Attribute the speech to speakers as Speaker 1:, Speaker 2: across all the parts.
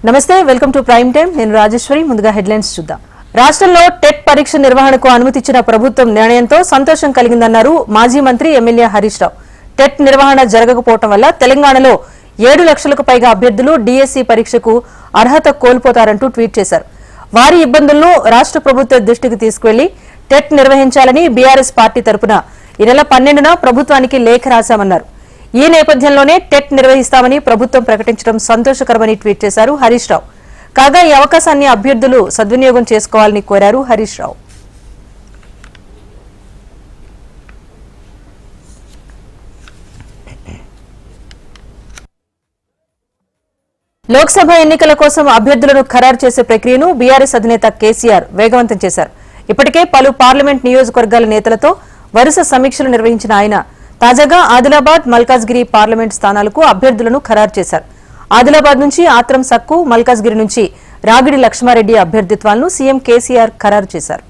Speaker 1: నమస్తే, welcome to prime time. నేను రాజేశ్వరి. ముందుగా హెడ్లైన్స్ చూద్దాం. రాష్ట్రంలో టెట్ పరీక్ష నిర్వహణకు అనుమతిచ్చిన ప్రభుత్వం నిర్ణయంతో సంతోషం కలిగిందన్నారు మాజీ మంత్రి ఎమ్మెల్యే హరీష్ రావు. టెట్ నిర్వహణ జరగకపోవడం వల్ల తెలంగాణలో 7 లక్షలకు పైగా అభ్యర్థులు డిఎస్సి పరీక్షకు అర్హత కోల్పోతారంటూ ట్వీట్ చేశారు. వారి ఇబ్బందులను రాష్ట్ర ప్రభుత్వ దృష్టికి తీసుకువెళ్లి టెట్ నిర్వహించాలని బీఆర్ఎస్ పార్టీ తరపున ఈ నెల 12న ప్రభుత్వానికి లేఖ రాశామన్నారు. ఈ నేపథ్యంలోనే టెట్ నిర్వహిస్తామని ప్రభుత్వం ప్రకటించడం సంతోషకరమని ట్వీట్ చేశారు హరీష్ రావు. కాగా ఈ అవకాశాన్ని అభ్యర్థులు సద్వినియోగం చేసుకోవాలని కోరారు హరీష్ రావు. లోక్సభ ఎన్నికల కోసం అభ్యర్థులను ఖరారు చేసే ప్రక్రియను బీఆర్ఎస్ అధినేత కేసీఆర్ వేగవంతం చేశారు. ఇప్పటికే పలు పార్లమెంట్ నియోజకవర్గాల నేతలతో వరుస సమీక్షలు నిర్వహించిన ఆయన తాజాగా ఆదిలాబాద్, మల్కాజ్గిరి పార్లమెంట్ స్థానాలకు అభ్యర్థులను ఖరారు చేశారు. ఆదిలాబాద్ నుంచి ఆత్రం సక్కు, మల్కాజ్గిరి నుంచి రాగిడి లక్ష్మారెడ్డి అభ్యర్థిత్వాలను సీఎం కేసీఆర్ ఖరారు చేశారు.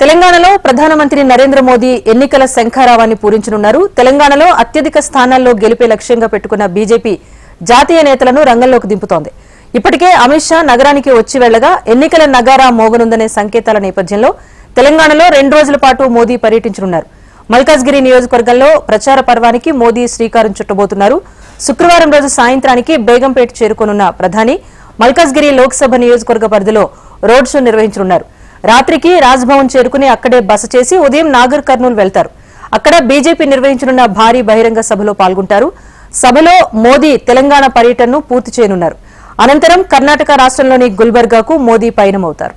Speaker 1: తెలంగాణలో ప్రధానమంత్రి నరేంద్ర మోదీ ఎన్నికల శంఖారావాన్ని పూరించనున్నారు. తెలంగాణలో అత్యధిక స్థానాల్లో గెలిపే లక్ష్యంగా పెట్టుకున్న బీజేపీ జాతీయ నేతలను రంగంలోకి దింపుతోంది. ఇప్పటికే అమిత్ షా నగరానికి వచ్చి వెళ్లగా ఎన్నికల నగారా మోగనుందనే సంకేతాల నేపథ్యంలో తెలంగాణలో 2 రోజుల పాటు మోదీ పర్యటించనున్నారు. మల్కాజ్గిరి నియోజకవర్గంలో ప్రచార పర్వానికి మోదీ శ్రీకారం చుట్టబోతున్నారు. శుక్రవారం రోజు సాయంత్రానికి బేగంపేట చేరుకోనున్న ప్రధాని మల్కాజ్గిరి లోక్సభ నియోజకవర్గ పరిధిలో రోడ్ షో నిర్వహించనున్నారు. రాత్రికి రాజ్భవన్ చేరుకుని అక్కడే బస చేసి ఉదయం నాగర్ కర్నూలు వెళ్తారు. అక్కడ బీజేపీ నిర్వహించనున్న భారీ బహిరంగ సభలో పాల్గొంటారు. సభలో మోదీ తెలంగాణ పర్యటనను పూర్తి చేయనున్నారు. అనంతరం కర్ణాటక రాష్ట్రంలోని గుల్బర్గాకు మోదీ పయనమవుతారు.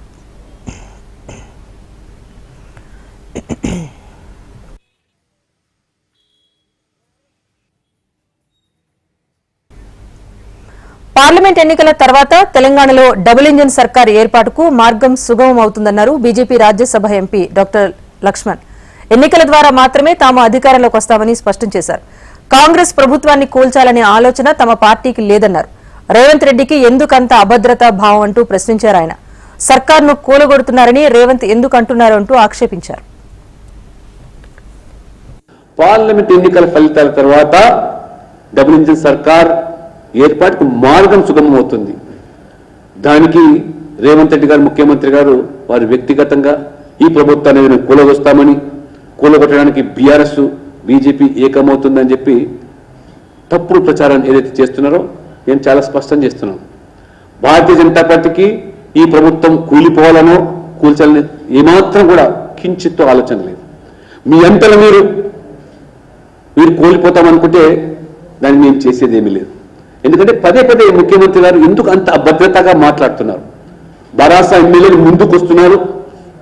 Speaker 1: పార్లమెంట్ ఎన్నికల తర్వాత తెలంగాణలో డబుల్ ఇంజిన్ సర్కార్ ఏర్పాటుకు మార్గం సుగమం అవుతుందన్నారు BJP Rajya Sabha MP doctor Laxman. ఎన్నికల ద్వారా మాత్రమే తాము అధికారంలోకి వస్తామని స్పష్టం చేశారు. కాంగ్రెస్ ప్రభుత్వాన్ని కూల్చాలనే ఆలోచన తమ పార్టీకి లేదన్నారు. రేవంత్ రెడ్డికి ఎందుకంత అభద్రతా భావం అంటూ ప్రశ్నించారు ఆయన. సర్కార్ను కూలగొడుతున్నారని రేవంత్ ఎందుకు అంటున్నారు అంటూ ఆక్షేపించారు.
Speaker 2: పార్లమెంట్ ఎన్నికల ఫలితాల తర్వాత డబుల్ ఇంజిన్ సర్కార్ ఏర్పాటుకు మార్గం సుగమం అవుతుంది. దానికి రేవంత్ రెడ్డి గారు, ముఖ్యమంత్రి గారు వారు వ్యక్తిగతంగా ఈ ప్రభుత్వాన్ని కూలగొస్తామని, కూలగొట్టడానికి బీఆర్ఎస్ బీజేపీ ఏకమవుతుందని చెప్పి తప్పుడు ప్రచారాన్ని ఏదైతే చేస్తున్నారో నేను చాలా స్పష్టం చేస్తున్నాను. భారతీయ జనతా పార్టీకి ఈ ప్రభుత్వం కూలిపోవాలనో కూల్చాలని ఏమాత్రం కూడా కించిత్తు ఆలోచన లేదు. మీ అంతలో మీరు కోల్పోతామనుకుంటే దాన్ని మేము చేసేది ఏమీ లేదు. ఎందుకంటే పదే పదే ముఖ్యమంత్రి గారు ఎందుకు అంత అభద్రతగా మాట్లాడుతున్నారు? బరాసా ఎమ్మెల్యేలు ముందుకు వస్తున్నారు,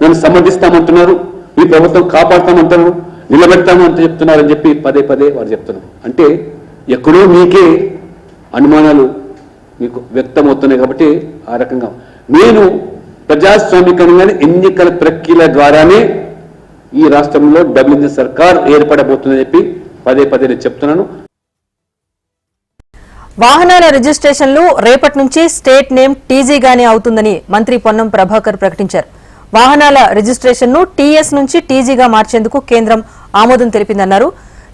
Speaker 2: నన్ను సమర్థిస్తామంటున్నారు, ఈ ప్రభుత్వం కాపాడుతామంటున్నారు, నిలబెడతామంటూ చెప్తున్నారని చెప్పి పదే పదే వారు చెప్తున్నారు. అంటే ఎక్కడో మీకే అనుమానాలు మీకు వ్యక్తమవుతున్నాయి. కాబట్టి ఆ రకంగా నేను ప్రజాస్వామికంగానే ఎన్నికల ప్రక్రియ ద్వారానే ఈ రాష్ట్రంలో డబుల్ ఇంజిన్ సర్కార్ ఏర్పడబోతుందని చెప్పి పదే పదే నేను చెప్తున్నాను.
Speaker 1: వాహనాల రిజిస్ట్రేషన్లు రేపటి నుంచి స్టేట్ నేమ్ టీజీగానే అవుతుందని మంత్రి పొన్నం ప్రభాకర్ ప్రకటించారు. వాహనాల రిజిస్ట్రేషన్ను టీఎస్ నుంచి టీజీగా మార్చేందుకు కేంద్రం ఆమోదం తెలిపిందన్నారు.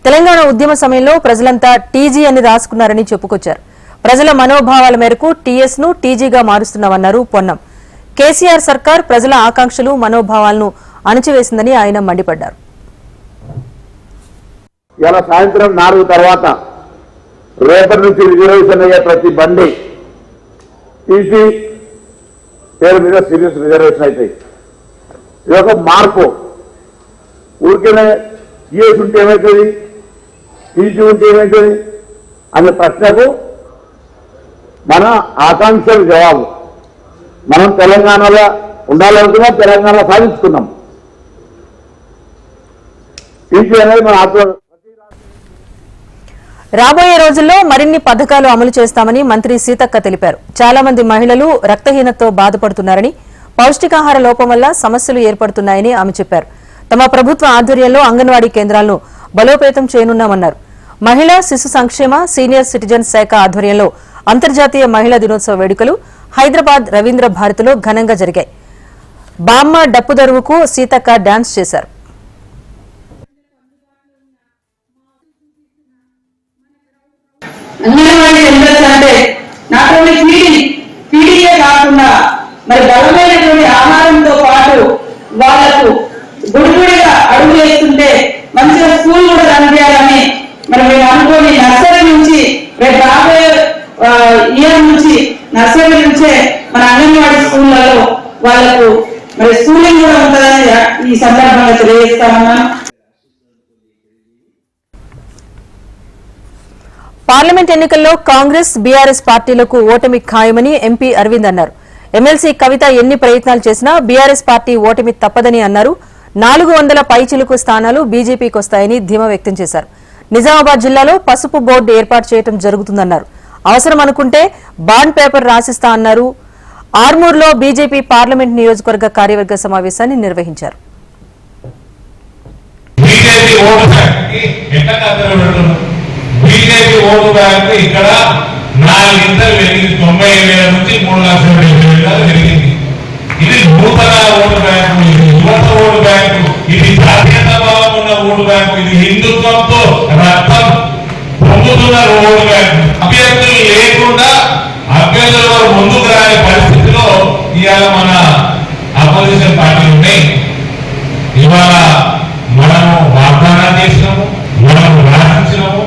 Speaker 1: తెలంగాణ ఉద్యమ సమయంలో ప్రజలంతా టీజీ అని రాసుకున్నారని చెప్పుకొచ్చారు. ప్రజల మనోభావాల మేరకు టీఎస్ ను టీజీగా మారుస్తున్నామన్నారు పొన్నం. కేసీఆర్ సర్కార్ ప్రజల ఆకాంక్షలు, మనోభావాలను అణచివేసిందని ఆయన మండిపడ్డారు.
Speaker 3: ఇలా సాయంత్రం 4 తర్వాత రేపటి నుంచి రిజర్వేషన్ అయ్యే ప్రతి బండి టీసీ పేరు మీద సీరియస్ రిజర్వేషన్ అవుతాయి. ఇది ఒక మార్పు. ఊరికేనే టీఎస్ ఉంటే ఏమవుతుంది, టీసీ ఉంటే ఏమవుతుంది అనే ప్రశ్నకు మన ఆకాంక్షలు జవాబు. మనం తెలంగాణలో ఉండాలనుకున్నాం, తెలంగాణలో సాధించుకున్నాం. టీసీ అనేది మన ఆత్మ.
Speaker 1: రాబోయే రోజుల్లో మరిన్ని పథకాలు అమలు చేస్తామని మంత్రి సీతక్క తెలిపారు. చాలా మంది మహిళలు రక్తహీనతతో బాధపడుతున్నారని, పౌష్టికాహార లోపం వల్ల సమస్యలు ఏర్పడుతున్నాయని ఆమె చెప్పారు. తమ ప్రభుత్వ ఆధ్వర్యంలో అంగన్వాడీ కేంద్రాలను బలోపేతం చేయనున్నామన్నారు. మహిళా శిశు సంక్షేమ, సీనియర్ సిటిజన్స్ శాఖ ఆధ్వర్యంలో అంతర్జాతీయ మహిళా దినోత్సవ వేడుకలు హైదరాబాద్ రవీంద్ర భారతిలో ఘనంగా జరిగాయి. బామ్మ డప్పుదరువుకు సీతక్క డాన్స్ చేశారు.
Speaker 4: అంగన్వాడీ సెంటర్స్ అంటే నాట్ ఓన్లీ ఫీడింగే కాకుండా మరి బలమైనటువంటి ఆహారంతో పాటు వాళ్లకు గుడిగుడిగా అడుగు వేస్తుంటే మంచిగా స్కూల్ కూడా రన్ చేయాలని మరి మేము అనుకోని నర్సరీ నుంచి రేపు రాబోయే ఇయర్ నుంచి నర్సరీ నుంచే మన అంగన్వాడీ స్కూళ్లలో వాళ్లకు మరి స్కూలింగ్ కూడా ఉంటుందని ఈ సందర్భంగా తెలియజేస్తా ఉన్నాను.
Speaker 1: పార్లమెంట్ ఎన్నికల్లో కాంగ్రెస్ బీఆర్ఎస్ పార్టీలకు ఓటమి ఖాయమని ఎంపీ అరవింద్ అన్నారు. ఎమ్మెల్సీ కవిత ఎన్ని ప్రయత్నాలు చేసినా బీఆర్ఎస్ పార్టీ ఓటమి తప్పదని అన్నారు. 400 పైచిలుకు స్థానాలు బీజేపీకి వస్తాయని ధీమా వ్యక్తం చేశారు. నిజామాబాద్ జిల్లాలో పసుపు బోర్డు ఏర్పాటు చేయడం జరుగుతుందన్నారు. అవసరం అనుకుంటే బాండ్ పేపర్ రాసిస్తా అన్నారు. ఆర్మూర్లో బీజేపీ పార్లమెంట్ నియోజకవర్గ కార్యవర్గ సమావేశాన్ని నిర్వహించారు.
Speaker 5: బీజేపీ ఓటు బ్యాంకు ఇక్కడ 4 ఇంతలు పెరిగింది. 90,000 నుంచి 3,70,000 పెరిగింది. ఇది నూతన ఓటు బ్యాంకు, ఇది యువత ఓటు బ్యాంకు, ఇది జాతీయత భావం ఉన్న ఓటు బ్యాంకు, ఇది హిందుత్వంతో రక్తం పొందుతున్న ఓటు బ్యాంకు. అభ్యర్థులు లేకుండా అభ్యర్థుల వారు ముందుకు రాని పరిస్థితిలో ఇవాళ మన అపోజిషన్ పార్టీలు ఉన్నాయి. ఇవాళ మనము వాగ్దానాలు చేసినాము, మనము రాసించినాము,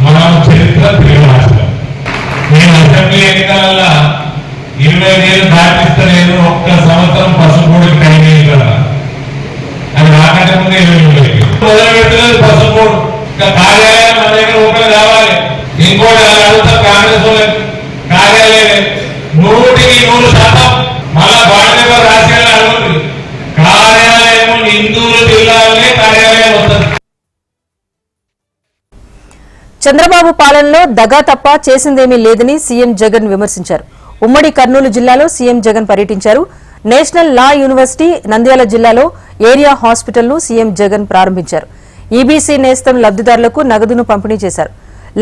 Speaker 5: మనం చరిత్ర తిరగరాసినాం. నేను అసెంబ్లీ ఎన్నికల 20 ఏళ్ళు దాటిస్తలేదు. ఒక్క సంవత్సరం పసుపుడికి టైం అయింది కదా, అది నాకంటే ముందే 20 మొదలు పెట్టలేదు పసుపుడు. ఇంకా కార్యాలయం మన దగ్గర ఓపెన్ కావాలి. ఇంకోటి అలా అడుగుతా కాంగ్రెస్ వాళ్ళకి కార్యాలయం 100% మళ్ళా బాధ్యత రాసేయాలని అడుగుతుంది. కార్యాలయం హిందువులు జిల్లాలనే కార్యాలయం వస్తుంది.
Speaker 1: చంద్రబాబు పాలనలో దగా తప్ప చేసిందేమీ లేదని సీఎం జగన్ విమర్శించారు. ఉమ్మడి కర్నూలు జిల్లాలో సీఎం జగన్ పర్యటించారు. నేషనల్ లా యూనివర్సిటీ నంద్యాల జిల్లాలో ఏరియా హాస్పిటల్ను సీఎం జగన్ ప్రారంభించారు. ఈబీసీ నేస్తం లబ్దిదారులకు నగదును పంపిణీ చేశారు.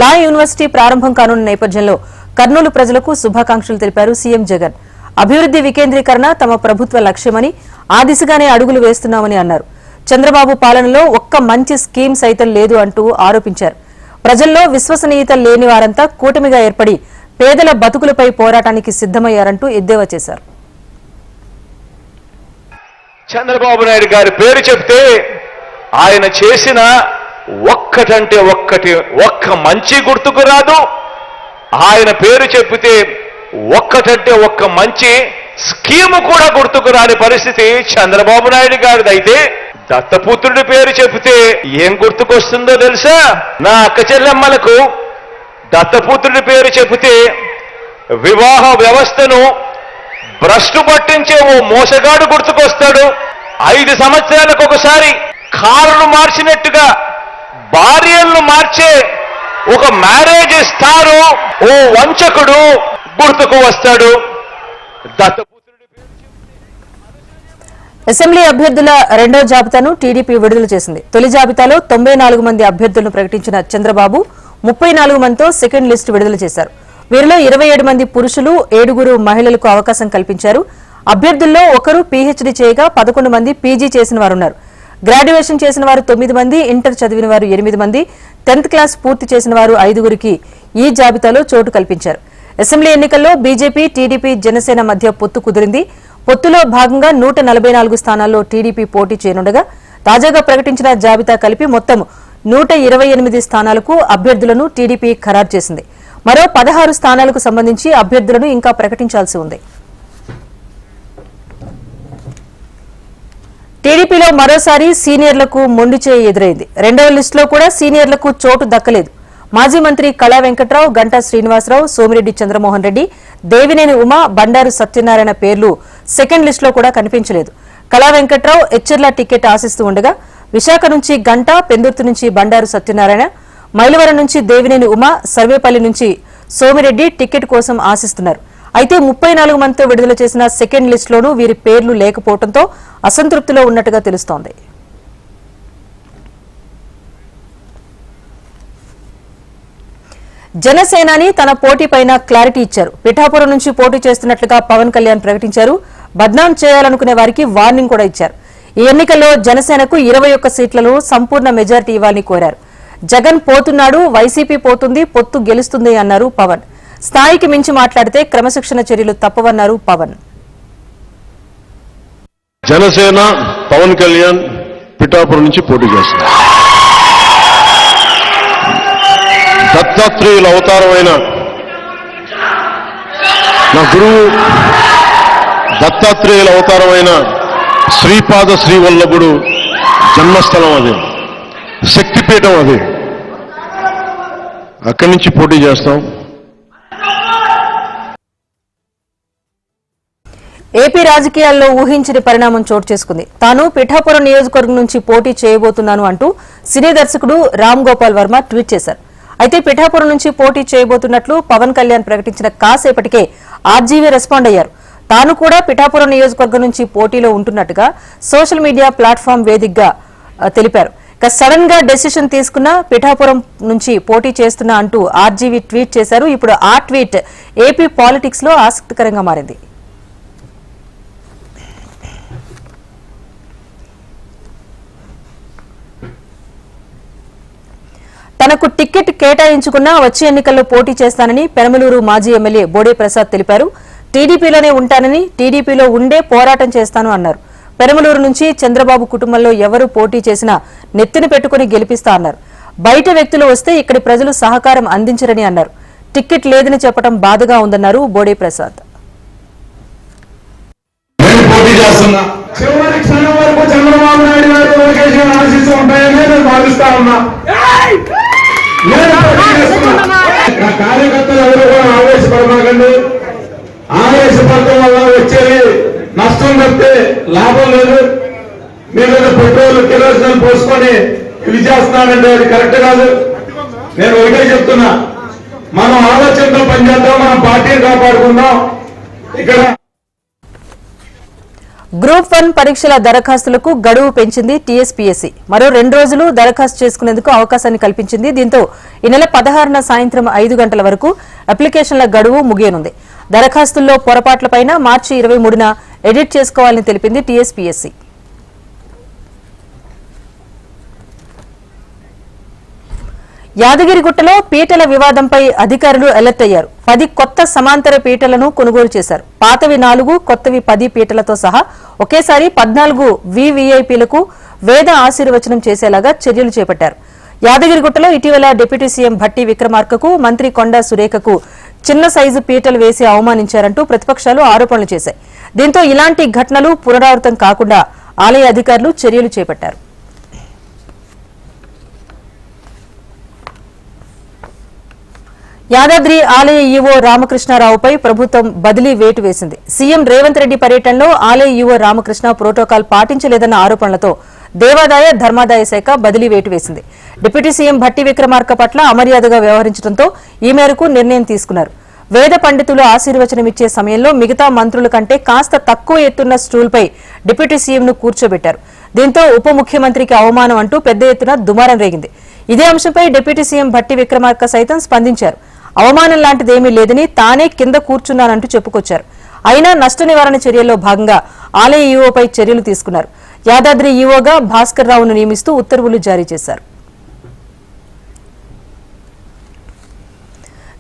Speaker 1: లా యూనివర్సిటీ ప్రారంభం కానున్న నేపథ్యంలో కర్నూలు ప్రజలకు శుభాకాంక్షలు తెలిపారు సీఎం జగన్. అభివృద్ది వికేంద్రీకరణ తమ ప్రభుత్వ లక్ష్యమని, ఆ దిశగానే అడుగులు వేస్తున్నామని అన్నారు. చంద్రబాబు పాలనలో ఒక్క మంచి స్కీమ్ సైతం లేదు అంటూ ఆరోపించారు. ప్రజల్లో విశ్వసనీయత లేని వారంతా కూటమిగా ఏర్పడి పేదల బతుకులపై పోరాటానికి సిద్ధమయ్యారంటూ ఎద్దేవా చేశారు.
Speaker 6: చంద్రబాబు నాయుడు గారి పేరు చెప్తే ఆయన చేసిన ఒక్కటంటే ఒక్క మంచి గుర్తుకు రాదు. ఆయన పేరు చెప్తే ఒక్కటంటే ఒక్క మంచి స్కీము కూడా గుర్తుకు రాని పరిస్థితి చంద్రబాబు నాయుడు గారిది. అయితే దత్తపుత్రుడి పేరు చెబితే ఏం గుర్తుకొస్తుందో తెలుసా? నా అక్క చెల్లెమ్మలకు దత్తపుత్రుడి పేరు చెబితే వివాహ వ్యవస్థను భ్రష్టు పట్టించే ఓ మోసగాడు గుర్తుకొస్తాడు. 5 సంవత్సరాలకు ఒకసారి కారును మార్చినట్టుగా భార్యలను మార్చే ఒక మ్యారేజ్ స్టారు ఓ వంచకుడు గుర్తుకు వస్తాడు.
Speaker 1: అసెంబ్లీ అభ్యర్థుల రెండో జాబితాను టీడీపీ విడుదల చేసింది. తొలి జాబితాలో 94 మంది అభ్యర్థులను ప్రకటించిన చంద్రబాబు 34 మందితో సెకండ్ లిస్టు విడుదల చేశారు. వీరిలో 27 మంది పురుషులు, 7 మహిళలకు అవకాశం కల్పించారు. అభ్యర్థుల్లో ఒకరు పీహెచ్డీ చేయగా 11 మంది పీజీ చేసిన వారున్నారు. గ్రాడ్యుయేషన్ చేసిన వారు 9 మంది, ఇంటర్ చదివిన వారు 8 మంది, 10th క్లాస్ పూర్తి చేసిన వారు 5గురికి ఈ జాబితాలో చోటు కల్పించారు. అసెంబ్లీ ఎన్నికల్లో బీజేపీ, టీడీపీ, జనసేన మధ్య పొత్తు కుదిరింది. పొత్తులో భాగంగా 144 స్థానాల్లో టీడీపీ పోటీ చేయనుండగా తాజాగా ప్రకటించిన జాబితా కలిపి మొత్తం 128 స్థానాలకు అభ్యర్థులను టీడీపీ ఖరారు చేసింది. మరో 16 స్థానాలకు సంబంధించి అభ్యర్థులను ఇంకా ప్రకటించాల్సి ఉంది. టీడీపీలో మరోసారి సీనియర్లకు మొండిచేయి ఎదురైంది. రెండవ లిస్టులో కూడా సీనియర్లకు చోటు దక్కలేదు. మాజీ మంత్రి కళా వెంకట్రావు, గంటా శ్రీనివాసరావు, సోమిరెడ్డి చంద్రమోహన్ రెడ్డి, దేవినేని ఉమ, బండారు సత్యనారాయణ పేర్లు సెకండ్ లిస్టులో కూడా కనిపించలేదు. కళా వెంకట్రావు ఎచ్చెర్ల టికెట్ ఆశిస్తూ ఉండగా విశాఖ నుంచి గంటా, పెందుర్తి నుంచి బండారు సత్యనారాయణ, మైలవరం నుంచి దేవినేని ఉమ, సర్వేపల్లి నుంచి సోమిరెడ్డి టికెట్ కోసం ఆశిస్తున్నారు. అయితే 34 మందితో విడుదల చేసిన సెకండ్ లిస్టులోనూ వీరి పేర్లు లేకపోవడంతో అసంతృప్తిలో ఉన్నట్టుగా తెలుస్తోంది. జనసేనాని తన పోటీపైన క్లారిటీ ఇచ్చారు. పిఠాపురం నుంచి పోటీ చేస్తున్నట్లుగా పవన్ కళ్యాణ్ ప్రకటించారు. బద్నాం చేయాలనుకునే వారికి వార్నింగ్ కూడా ఇచ్చారు. ఈ ఎన్నికల్లో జనసేనకు 21 సీట్లలో సంపూర్ణ మెజారిటీ ఇవ్వాలని కోరారు. జగన్ పోతున్నాడు, వైసీపీ పోతుంది, పొత్తు గెలుస్తుంది అన్నారు పవన్. స్థాయికి మించి మాట్లాడితే క్రమశిక్షణ చర్యలు తప్పవన్నారు పవన్.
Speaker 7: జనసేన పవన్ కళ్యాణ్ పిఠాపురం నుంచి పోటీ చేస్తారు. దత్తాత్రేయుల అవతారమైన నా గురువు దత్తాత్రేయుల అవతారమైన శ్రీపాద శ్రీవల్లభుడు జన్మస్థలం అది, శక్తిపీఠం అది. అక్కడి నుంచి పోటీ చేస్తాం.
Speaker 1: ఏపీ రాజకీయాల్లో ఊహించని పరిణామం చోటు చేసుకుంది. తాను పిఠాపురం నియోజకవర్గం నుంచి పోటీ చేయబోతున్నాను అంటూ సినీ దర్శకుడు రామ్ గోపాల్ వర్మ ట్వీట్ చేశారు. అయితే పిఠాపురం నుంచి పోటీ చేయబోతున్నట్లు పవన్ కళ్యాణ్ ప్రకటించిన కాసేపటికే ఆర్జీవీ రెస్పాండ్ అయ్యారు. తాను కూడా పిఠాపురం నియోజకవర్గం నుంచి పోటీలో ఉంటున్నట్టుగా సోషల్ మీడియా ప్లాట్ఫామ్ వేదికగా తెలిపారు. సడన్ గా డెసిషన్ తీసుకున్న పిఠాపురం నుంచి పోటీ చేస్తున్నా అంటూ ఆర్జీవీ ట్వీట్ చేశారు. ఇప్పుడు ఆ ట్వీట్ ఏపీ పాలిటిక్స్ లో ఆసక్తికరంగా మారింది. తనకు టికెట్ కేటాయించుకున్నా వచ్చే ఎన్నికల్లో పోటీ చేస్తానని పెనమలూరు మాజీ ఎమ్మెల్యే బోడే ప్రసాద్ తెలిపారు. టీడీపీలోనే ఉంటానని, టీడీపీలో ఉండే పోరాటం చేస్తాను అన్నారు. పెనమలూరు నుంచి చంద్రబాబు కుటుంబంలో ఎవరు పోటీ చేసినా నెత్తిన పెట్టుకుని గెలిపిస్తా అన్నారు. బయట వ్యక్తులు వస్తే ఇక్కడి ప్రజలు సహకారం అందించరని అన్నారు. టికెట్ లేదని చెప్పడం బాధగా ఉందన్నారు బోడే ప్రసాద్.
Speaker 8: చివరి క్షణం వరకు చంద్రబాబు నాయుడు గారు లోకేష్ గారు ఆశిస్తూ ఉంటాయని నేను భావిస్తా ఉన్నా. కార్యకర్తలు ఎవరు కూడా ఆవేశపడమాకండి. ఆవేశపడటం వల్ల వచ్చేది నష్టం తప్పితే లాభం లేదు. మీరు పెట్రోల్ కిరోసిన్ పోసుకొని ఇవి చేస్తున్నారంటే అది కరెక్ట్ కాదు. నేను ఒకటే చెప్తున్నా, మనం ఆలోచనతో పనిచేద్దాం, మనం పార్టీని కాపాడుకుందాం. ఇక్కడ
Speaker 1: గ్రూప్ 1 పరీక్షల దరఖాస్తులకు గడువు పెంచింది టీఎస్పీఎస్సీ. మరో 2 రోజులు దరఖాస్తు చేసుకునేందుకు అవకాశాన్ని కల్పించింది. దీంతో ఈ నెల 16న సాయంత్రం 5 గంటల వరకు అప్లికేషన్ల గడువు ముగియనుంది. దరఖాస్తుల్లో పొరపాట్లపైన మార్చి 23న ఎడిట్ చేసుకోవాలని తెలిపింది టీఎస్పీఎస్సీ. యాదగిరిగుట్టలో పీటల వివాదంపై అధికారులు అలర్ట్ అయ్యారు. 10 కొత్త సమాంతర పీటలను కొనుగోలు చేశారు. పాతవి 4, కొత్తవి 10 పీటలతో సహా ఒకేసారి 14 వీవీఐపీలకు వేద ఆశీర్వచనం చేసేలాగా చర్యలు చేపట్టారు. యాదగిరిగుట్టలో ఇటీవల డిప్యూటీ సీఎం భట్టి విక్రమార్కకు, మంత్రి కొండా సురేఖకు చిన్న సైజు పీటలు వేసి అవమానించారంటూ ప్రతిపక్షాలు ఆరోపణలు చేశాయి. దీంతో ఇలాంటి ఘటనలు పునరావృతం కాకుండా ఆలయ అధికారులు చర్యలు చేపట్టారు. యాదాద్రి ఆలయ ఈవో రామకృష్ణారావుపై ప్రభుత్వం బదిలీ వేటు వేసింది. సీఎం రేవంత్ రెడ్డి పర్యటనలో ఆలయ ఈవో రామకృష్ణ ప్రోటోకాల్ పాటించలేదన్న ఆరోపణలతో దేవాదాయ ధర్మాదాయ శాఖ బదిలీ వేటు వేసింది. డిప్యూటీ సీఎం భట్టి విక్రమార్క పట్ల అమర్యాదగా వ్యవహరించడంతో ఈ మేరకు నిర్ణయం తీసుకున్నారు. వేద పండితులు ఆశీర్వచనమిచ్చే సమయంలో మిగతా మంత్రుల కంటే కాస్త తక్కువ ఎత్తున్న స్టూల్పై డిప్యూటీ సీఎంను కూర్చోబెట్టారు. దీంతో ఉప ముఖ్యమంత్రికి అవమానం అంటూ పెద్ద ఎత్తున దుమారం రేగింది. ఇదే అంశంపై డిప్యూటీ సీఎం భట్టి విక్రమార్క సైతం స్పందించారు. అవమానం లాంటిదేమీ లేదని తానే కింద కూర్చున్నానంటూ చెప్పుకొచ్చారు. అయినా నష్ట నివారణ చర్యల్లో భాగంగా ఆలయ ఈవోపై చర్యలు తీసుకున్నారు. యాదాద్రి ఈవోగా భాస్కర్ రావును నియమిస్తూ ఉత్తర్వులు జారీ చేశారు.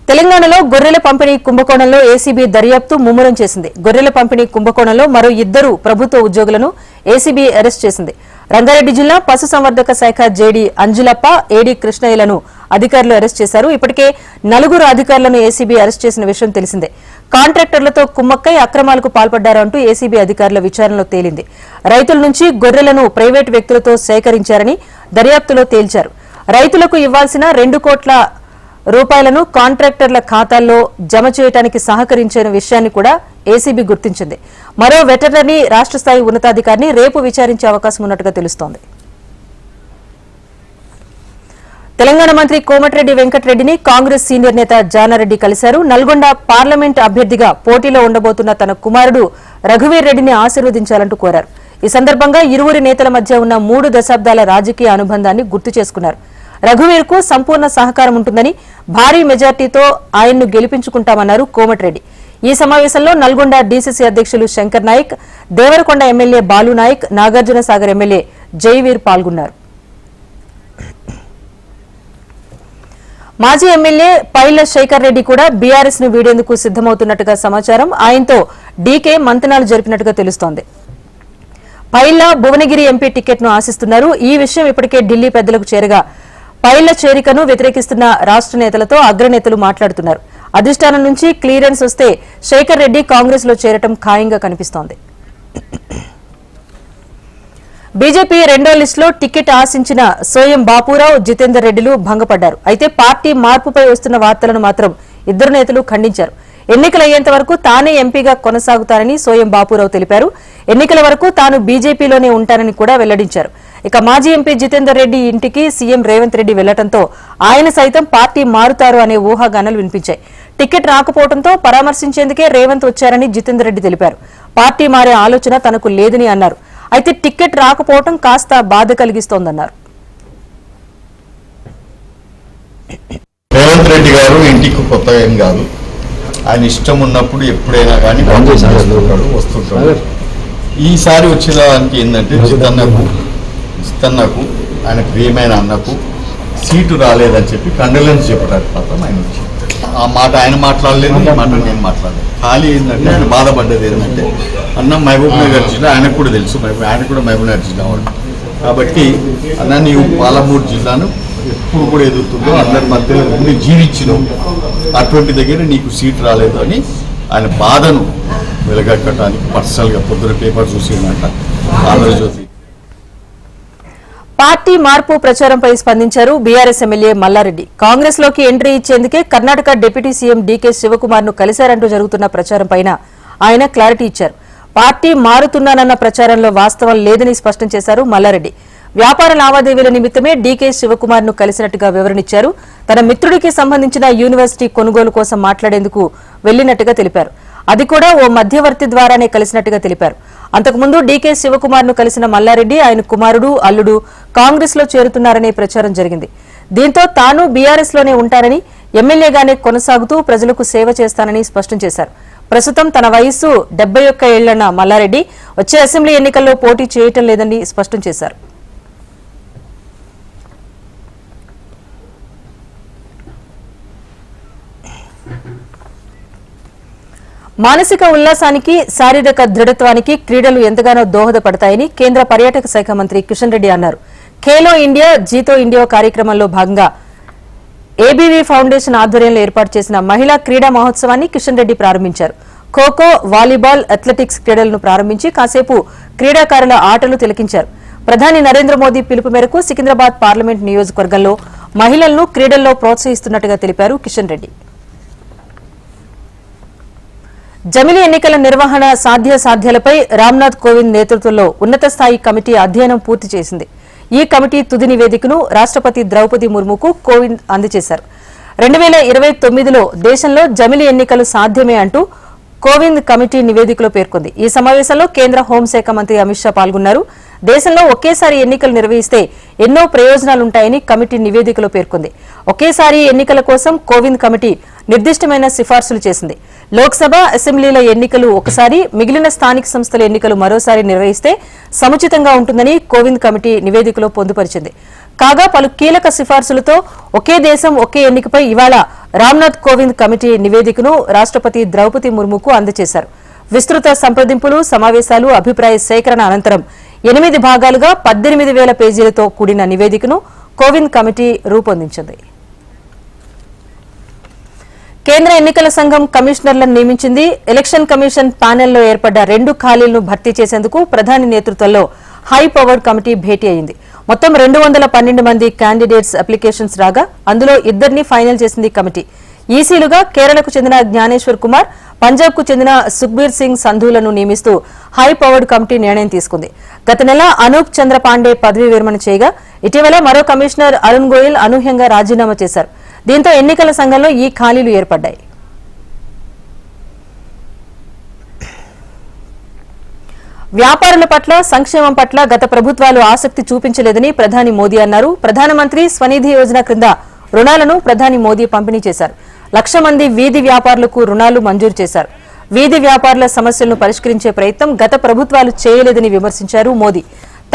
Speaker 1: తెలంగాణలో గొర్రెల పంపిణీ కుంభకోణంలో ఏసీబీ దర్యాప్తు ముమ్మరం చేసింది. గొర్రెల పంపిణీ కుంభకోణంలో మరో 2 ప్రభుత్వ ఉద్యోగులను ఏసీబీ అరెస్ట్ చేసింది. రంగారెడ్డి జిల్లా పశుసంవర్ధక శాఖ జేడీ అంజులప్ప, ఏడీ కృష్ణయ్యలను అధికారులు అరెస్ట్ చేశారు. ఇప్పటికే 4 అధికారులను ఏసీబీ అరెస్ట్ చేసిన విషయం తెలిసిందే. కాంట్రాక్టర్లతో కుమ్మక్కై అక్రమాలకు పాల్పడ్డారంటూ ఏసీబీ అధికారుల విచారణలో తేలింది. రైతుల నుంచి గొర్రెలను ప్రైవేటు వ్యక్తులతో సేకరించారని దర్యాప్తులో తేల్చారు. రైతులకు ఇవ్వాల్సిన 2 కోట్ల రూపాయలను కాంట్రాక్టర్ల ఖాతాల్లో జమ చేయడానికి సహకరించిన విషయాన్ని కూడా ఏసీబీ గుర్తించింది. మరో వెటర్నరీ రాష్ట్ర స్థాయి ఉన్నతాధికారిని రేపు విచారించే అవకాశం ఉన్నట్టుగా తెలుస్తోంది. తెలంగాణ మంత్రి కోమటిరెడ్డి వెంకటరెడ్డిని కాంగ్రెస్ సీనియర్ నేత జానారెడ్డి కలిశారు. నల్గొండ పార్లమెంట్ అభ్యర్థిగా పోటీలో ఉండబోతున్న తన కుమారుడు రఘువీర్ రెడ్డిని ఆశీర్వదించాలంటూ కోరారు. ఈ సందర్భంగా ఇరువురి నేతల మధ్య ఉన్న 3 దశాబ్దాల రాజకీయ అనుబంధాన్ని గుర్తు చేసుకున్నారు. రఘువీర్ కు సంపూర్ణ సహకారం ఉంటుందని, భారీ మెజార్టీతో ఆయన్ను గెలిపించుకుంటామన్నారు కోమటిరెడ్డి. ఈ సమావేశంలో నల్గొండ డీసీసీ అధ్యక్షులు శంకర్ నాయక్, దేవరకొండ ఎమ్మెల్యే బాలు నాయక్, నాగార్జున సాగర్ ఎమ్మెల్యే జైవీర్ పాల్గొన్నారు. మాజీ ఎమ్మెల్యే పైల శేఖర్ రెడ్డి కూడా బీఆర్ఎస్ ను వీడేందుకు సిద్దమవుతున్నట్టుగా సమాచారం. ఆయనతో డీకే మంతనాలు జరిపినట్టుగా తెలుస్తోంది. పైల భువనగిరి ఎంపీ టికెట్ ను ఆశిస్తున్నారు. ఈ విషయం ఇప్పటికే ఢిల్లీ పెద్దలకు చేరగా పైల చేరికను వ్యతిరేకిస్తున్న రాష్ట్ర నేతలతో అగ్రనేతలు మాట్లాడుతున్నారు. అధిష్టానం నుంచి క్లియరెన్స్ వస్తే శేఖర్ రెడ్డి కాంగ్రెస్ లో చేరటం ఖాయంగా కనిపిస్తోంది. బీజేపీ రెండో లిస్టులో టికెట్ ఆశించిన సోయం బాపురావు, జితేందర్ రెడ్డిలు భంగపడ్డారు. అయితే పార్టీ మార్పుపై వస్తున్న వార్తలను మాత్రం ఇద్దరు నేతలు ఖండించారు. ఎన్నికలయ్యేంత వరకు తానే ఎంపీగా కొనసాగుతారని సోయం బాపురావు తెలిపారు. ఎన్నికల వరకు తాను బీజేపీలోనే ఉంటానని కూడా వెల్లడించారు. ఇక మాజీ ఎంపీ జితేందర్ రెడ్డి ఇంటికి సీఎం రేవంత్ రెడ్డి వెళ్లడంతో ఆయన సైతం పార్టీ మారుతారు అనే ఊహాగానాలు వినిపించాయి. టికెట్ రాకపోవడంతో పరామర్శించేందుకే రేవంత్ వచ్చారని జితేందర్ రెడ్డి తెలిపారు. పార్టీ మారే ఆలోచన తనకు లేదని అన్నారు. అయితే టికెట్ రాకపోవడం కాస్త బాధ కలిగిస్తోందన్నారు.
Speaker 9: రేవంత్ రెడ్డి గారు ఇంటికి కొత్త ఏం కాదు. ఆయన ఇష్టం ఉన్నప్పుడు ఎప్పుడైనా కానీ వస్తుంటాడు. ఈసారి వచ్చేదానికి ఏంటంటే జితన్నకు ఆయన ప్రియమైన అన్నకు సీటు రాలేదని చెప్పి కండోలెన్స్ చెప్పడానికి మాత్రం ఆయన వచ్చింది. ఆ మాట ఆయన మాట్లాడలేదు, ఈ మాట నేను మాట్లాడలేదు. ఖాళీ ఏంటంటే ఆయన బాధపడ్డది ఏంటంటే అన్న మహబూబ్ నగర్ జిల్లా ఆయనకు కూడా తెలుసు, ఆయన కూడా మహబూబ్ నగర్ జిల్లా వాడు కాబట్టి అన్న నీవు పాలమూరు జిల్లాను ఎప్పుడు కూడా ఎదుగుతుందో అందరి మధ్యలో ఉండి జీవించినావు, అటువంటి దగ్గర నీకు సీట్ రాలేదు అని ఆయన బాధను వెలగట్టడానికి పర్సనల్గా పొద్దున పేపర్ చూసిందంట ఆంధ్రజ్యోతి.
Speaker 1: పార్టీ మార్పు ప్రచారంపై స్పందించారు బీఆర్ఎస్ ఎమ్మెల్యే మల్లారెడ్డి. కాంగ్రెస్ లోకి ఎంట్రీ ఇచ్చేందుకే Karnataka deputy CM DK Shivakumar ను కలిశారంటూ జరుగుతున్న ప్రచారంపై ఆయన క్లారిటీ ఇచ్చారు. పార్టీ మారుతున్నానన్న ప్రచారంలో వాస్తవం లేదని స్పష్టం చేశారు మల్లారెడ్డి. వ్యాపార లావాదేవీల నిమిత్తమే డీకే శివకుమార్ ను కలిసినట్టుగా వివరణిచ్చారు. తన మిత్రుడికి సంబంధించిన యూనివర్సిటీ కొనుగోలు కోసం మాట్లాడేందుకు వెళ్లినట్టుగా తెలిపారు. అది కూడా ఓ మధ్యవర్తి ద్వారానే కలిసినట్టుగా తెలిపారు. అంతకుముందు డీకే శివకుమార్ ను కలిసిన మల్లారెడ్డి ఆయన కుమారుడు, అల్లుడు కాంగ్రెస్ లో చేరుతున్నారనే ప్రచారం జరిగింది. దీంతో తాను బీఆర్ఎస్ లోనే ఉంటానని, ఎమ్మెల్యేగానే కొనసాగుతూ ప్రజలకు సేవ చేస్తానని స్పష్టం చేశారు. ప్రస్తుతం తన వయస్సు 71 ఏళ్లన్న మల్లారెడ్డి వచ్చే అసెంబ్లీ ఎన్నికల్లో పోటీ చేయటం లేదని స్పష్టం చేశారు. మానసిక ఉల్లాసానికి, శారీరక దృఢత్వానికి క్రీడలు ఎంతగానో దోహదపడతాయని కేంద్ర పర్యాటక శాఖ మంత్రి కిషన్ రెడ్డి అన్నారు. ఖేలో ఇండియా, జీతో ఇండియా కార్యక్రమంలో భాగంగా ఏబీవీ ఫౌండేషన్ ఆధ్వర్యంలో ఏర్పాటు చేసిన మహిళా క్రీడా మహోత్సవాన్ని కిషన్ రెడ్డి ప్రారంభించారు. ఖోఖో, వాలీబాల్, అథ్లెటిక్స్ క్రీడలను ప్రారంభించి కాసేపు క్రీడాకారుల ఆటలు తిలకించారు. ప్రధాని నరేంద్ర మోదీ పిలుపు మేరకు సికింద్రాబాద్ పార్లమెంట్ నియోజకవర్గంలో మహిళలను క్రీడల్లో ప్రోత్సహిస్తున్నట్టుగా తెలిపారు కిషన్ రెడ్డి. జమిలీ ఎన్నికల నిర్వహణ సాధ్యాసాధ్యాలపై రామ్నాథ్ కోవింద్ నేతృత్వంలో ఉన్నత స్థాయి కమిటీ అధ్యయనం పూర్తి చేసింది. ఈ కమిటీ తుది నివేదికను రాష్ట్రపతి ద్రౌపది ముర్ముకు కోవింద్ అందజేశారు. 2029లో దేశంలో జమిలీ ఎన్నికలు సాధ్యమే అంటూ కోవింద్ కమిటీ నివేదికలో పేర్కొంది. ఈ సమావేశంలో కేంద్ర హోంశాఖ మంత్రి అమిత్ షా పాల్గొన్నారు. దేశంలో ఒకేసారి ఎన్నికలు నిర్వహిస్తే ఎన్నో ప్రయోజనాలుంటాయని కమిటీ నివేదికలో పేర్కొంది. ఒకేసారి ఎన్నికల కోసం కోవింద్ కమిటీ నిర్దిష్టమైన సిఫార్సులు చేసింది. లోక్సభ, అసెంబ్లీల ఎన్నికలు ఒకసారి, మిగిలిన స్థానిక సంస్థల ఎన్నికలు మరోసారి నిర్వహిస్తే సముచితంగా ఉంటుందని కోవింద్ కమిటీ నివేదికలో పొందుపరిచింది. కాగా పలు కీలక సిఫార్సులతో ఒకే దేశం ఒకే ఎన్నికపై ఇవాళ రామ్నాథ్ కోవింద్ కమిటీ నివేదికను రాష్ట్రపతి ద్రౌపది ముర్ముకు అందజేశారు. విస్తృత సంప్రదింపులు, సమావేశాలు, అభిప్రాయ సేకరణ అనంతరం 8 భాగాలుగా 18,000 పేజీలతో కూడిన నివేదికను కోవింద్ కమిటీ రూపొందించింది. కేంద్ర ఎన్నికల సంఘం కమిషనర్లను నియమించింది. ఎలక్షన్ కమిషన్ ప్యానెల్లో ఏర్పడ్డ 2 ఖాళీలను భర్తీ చేసేందుకు ప్రధాని నేతృత్వంలో హై పవర్డ్ కమిటీ భేటీ అయింది. మొత్తం 212 మంది క్యాండిడేట్స్ అప్లికేషన్స్ రాగా అందులో 2ని ఫైనల్ చేసింది కమిటీ. ఈసీలుగా కేరళకు చెందిన జ్ఞానేశ్వర్ కుమార్, పంజాబ్కు చెందిన సుఖ్బీర్ సింగ్ సంధులను నియమిస్తూ హై పవర్డ్ కమిటీ నిర్ణయం తీసుకుంది. గత నెల అనూప్ చంద్ర పాండే పదవీ విరమణ చేయగా ఇటీవల మరో కమిషనర్ అరుణ్ గోయల్ అనూహ్యంగా రాజీనామా చేశారు. దీంతో ఎన్నికల సంఘంలో ఈ ఖాళీలు ఏర్పడ్డాయి. వ్యాపారుల పట్ల, సంక్షేమం పట్ల గత ప్రభుత్వాలు ఆసక్తి చూపించలేదని ప్రధాని మోదీ అన్నారు. ప్రధానమంత్రి స్వనిధి యోజన క్రింద రుణాలను ప్రధాని మోదీ పంపిణీ చేశారు. 1,00,000 మంది వీధి వ్యాపారులకు రుణాలు మంజూరు చేశారు. వీధి వ్యాపారుల సమస్యలను పరిష్కరించే ప్రయత్నం గత ప్రభుత్వాలు చేయలేదని విమర్శించారు మోదీ.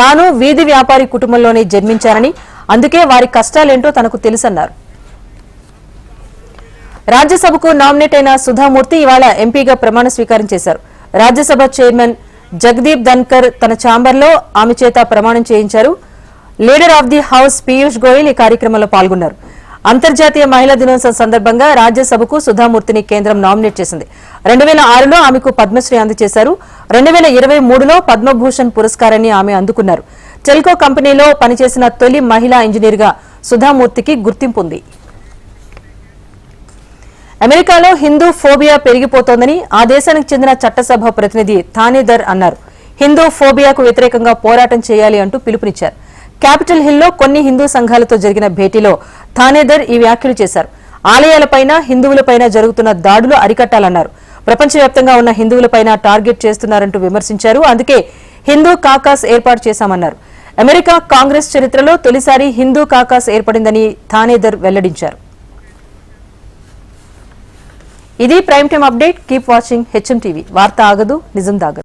Speaker 1: తాను వీధి వ్యాపారి కుటుంబంలోనే జన్మించారని, అందుకే వారి కష్టాలేంటో తనకు తెలుసన్నారు. రాజ్యసభకు నామినేట్ అయిన సుధామూర్తి ఇవాళ ఎంపీగా ప్రమాణ స్వీకారం చేశారు. రాజ్యసభ చైర్మన్ జగదీప్ ధన్కర్ తన ఛాంబర్లో ఆమె చేత ప్రమాణం చేయించారు. Leader of the house Piyush Goyal ఈ కార్యక్రమంలో పాల్గొన్నారు. అంతర్జాతీయ మహిళా దినోత్సవం సందర్భంగా రాజ్యసభకు సుధామూర్తిని కేంద్రం నామినేట్ చేసింది. 2006లో ఆమెకు పద్మశ్రీ అందజేశారు. 2023లో పద్మభూషణ్ పురస్కారాన్ని ఆమె అందుకున్నారు. టెల్కో కంపెనీలో పనిచేసిన తొలి మహిళా ఇంజనీర్గా సుధామూర్తికి గుర్తింపు ఉంది. అమెరికాలో హిందూ ఫోబియా పెరిగిపోతోందని ఆ దేశానికి చెందిన చట్టసభ ప్రతినిధి థానేదర్ అన్నారు. హిందూ ఫోబియాకు వ్యతిరేకంగా పోరాటం చేయాలి అంటూ పిలుపునిచ్చారు. క్యాపిటల్ హిల్లో కొన్ని హిందూ సంఘాలతో జరిగిన భేటీలో థానేదర్ ఈ వ్యాఖ్యలు చేశారు. ఆలయాలపైన హిందువులపైన జరుగుతున్న దాడులు అరికట్టాలన్నారు. ప్రపంచవ్యాప్తంగా ఉన్న హిందువులపైన టార్గెట్ చేస్తున్నారంటూ విమర్శించారు. అందుకే హిందూ కాకాస్ ఏర్పాటు చేశామన్నారు. అమెరికా కాంగ్రెస్ చరిత్రలో తొలిసారి హిందూ కాకాస్ ఏర్పడిందని థానేదర్ వెల్లడించారు. ఇది prime time update. Keep watching HM TV. వార్త ఆగదు, నిజం దాగదు.